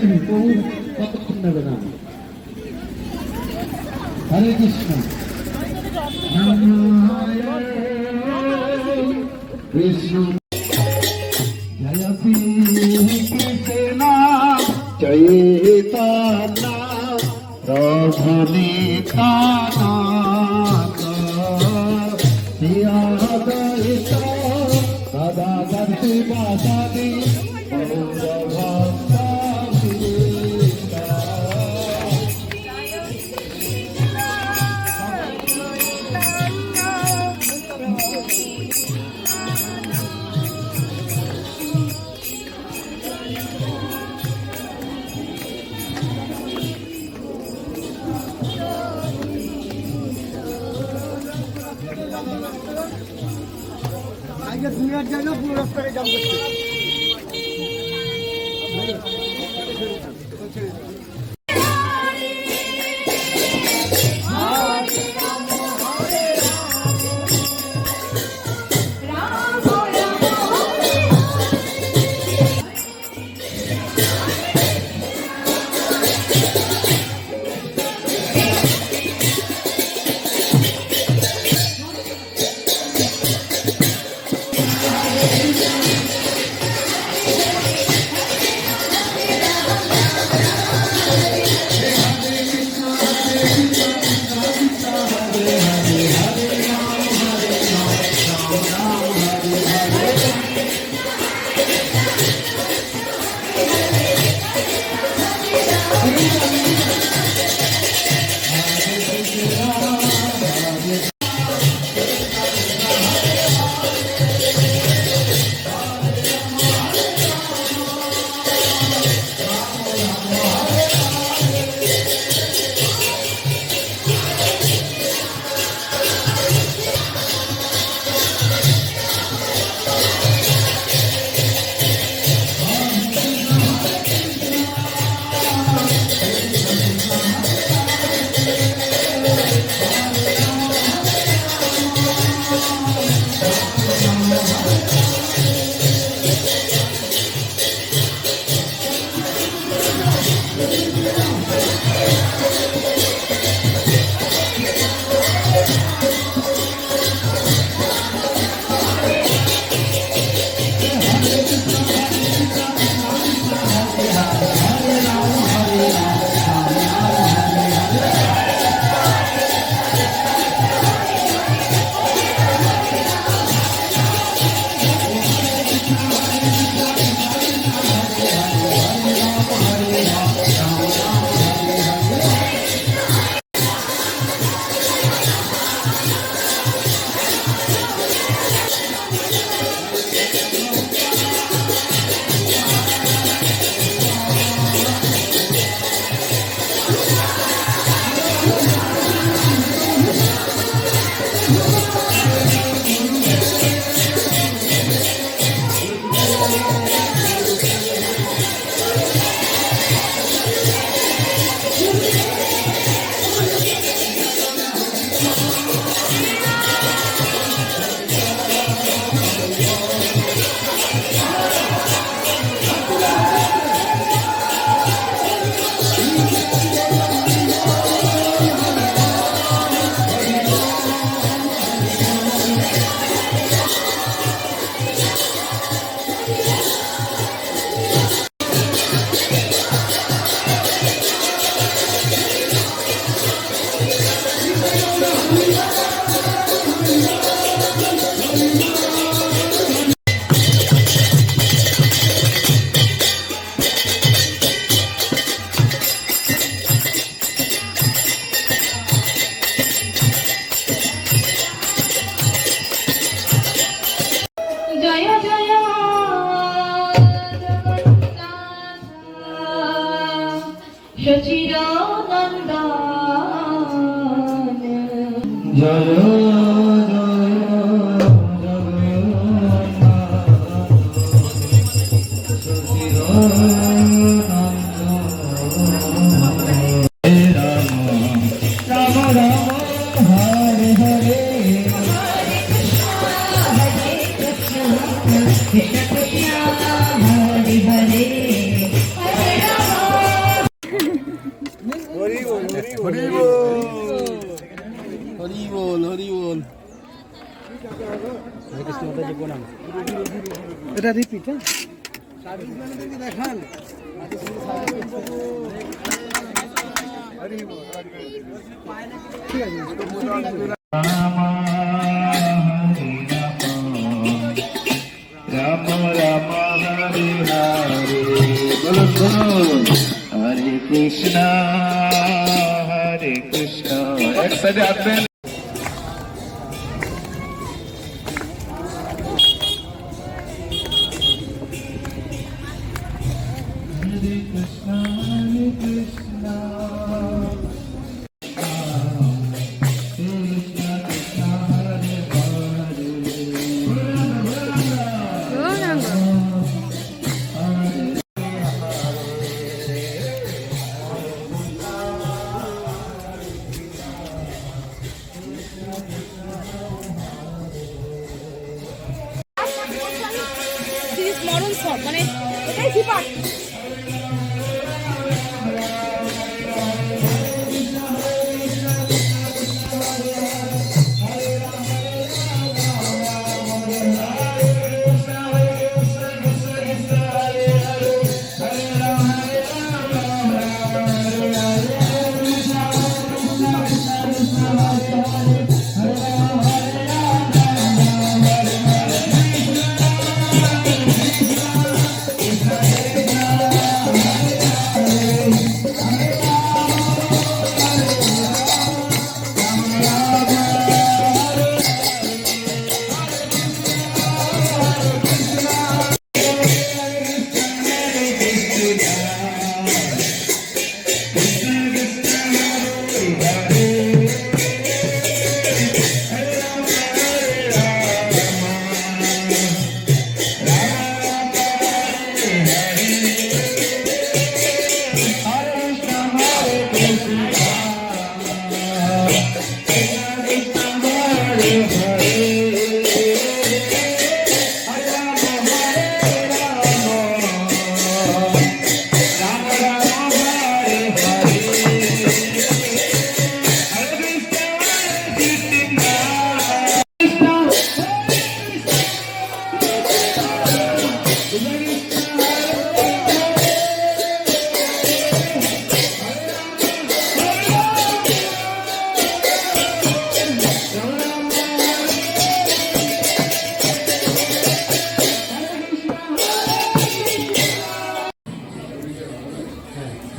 প্রভু কতক্ষণ নেবে না। হরে কৃষ্ণ কৃষ্ণ জয় শ্রী কৃষ্ণ চৈতন্য প্রভু নিত্যানন্দ শ্রী অদ্বৈত গদাধর শিবাসাদি আজকে দুনিয়ার জন্য পুরো রাস্তায় জাম করছে। Krishna Krishna Hare Hare Hare Rama এটা রিপিট, হ্যাঁ সার্ভিস ম্যানেজারকে দেখান। ঠিক আছে, राम राम हरे हरे बोलो बोलो हरे कृष्णा एक साइड आते हैं हरे कृष्णा মরণ সব মানে এটাই সিপাট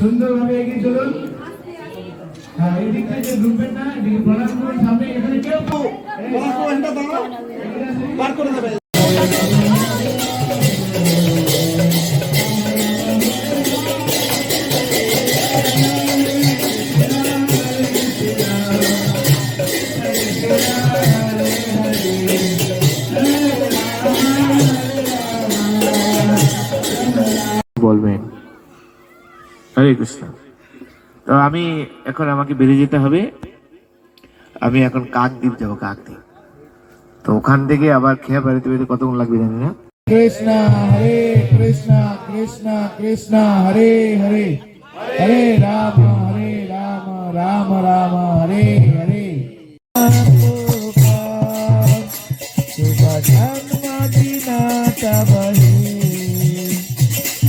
সুন্দরভাবে এগিয়ে চলুন। হ্যাঁ, এই দিক থেকে ঢুকবেন না, এদিকে প্রণাম করুন। সামনে এখানে কেউ বার করে দেবে। বলবেন হরে কৃষ্ণ। তো আমি এখন আমাকে বেরিয়ে যেতে হবে। আমি এখন কাকদ্বীপ যাবো, কাকদ্বীপ। তো ওখান থেকে আবার খেয়া বাড়িতে বেরোতে কতক্ষণ লাগবে জানি না। কৃষ্ণ হরে কৃষ্ণ কৃষ্ণ কৃষ্ণ হরে হরে হরে রাম রাম রাম হরে হরে।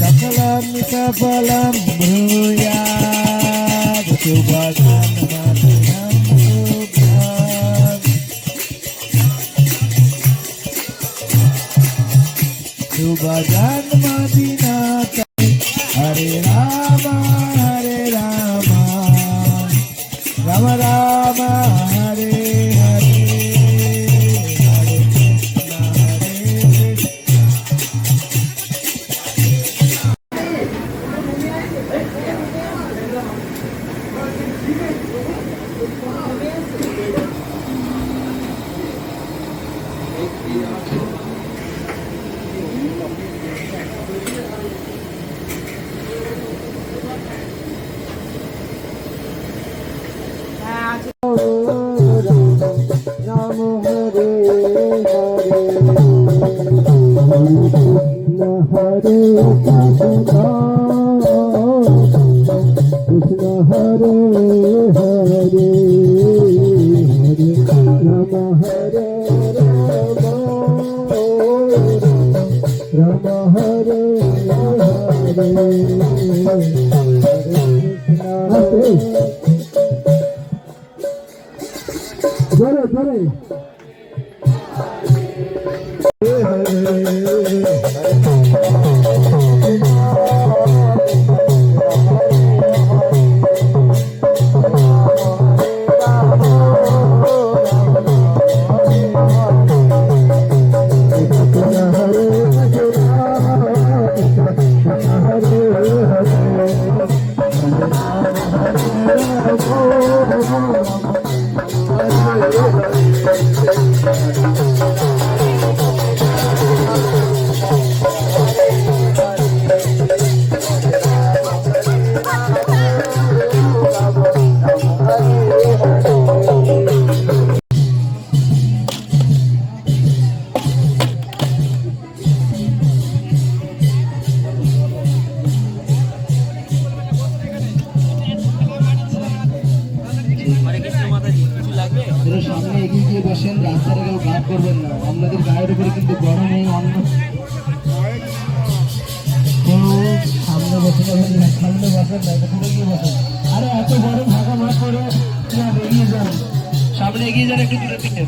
সফলম সফলম ভূয়াৎ শুভজন্মদিনম শুভম শুভজন্মদিনাৎ হরে রাম রাম রাম হরে হরে হরে কৃষ্ণ হরে কৃষ্ণ। রাম হরে হরে হরে কৃষ্ণ কৃষ্ণ হরে হরে হরে রাম হরে রাম জোরে জোরে এরা সামনে এগিয়ে গিয়ে বসেন, রাস্তাটা কেউ গাছ করবেন না, আপনাদের গায়ের উপরে কিন্তু গরম এই অন্য কেউ সামনে বসে যাবেন না, সামনে বসেন না, এটা দূরে গিয়ে বসেন। আরে এত গরম, ফাঁকা মাঠ করে এগিয়ে যান, সামনে এগিয়ে যান একটু দূরে দিকে।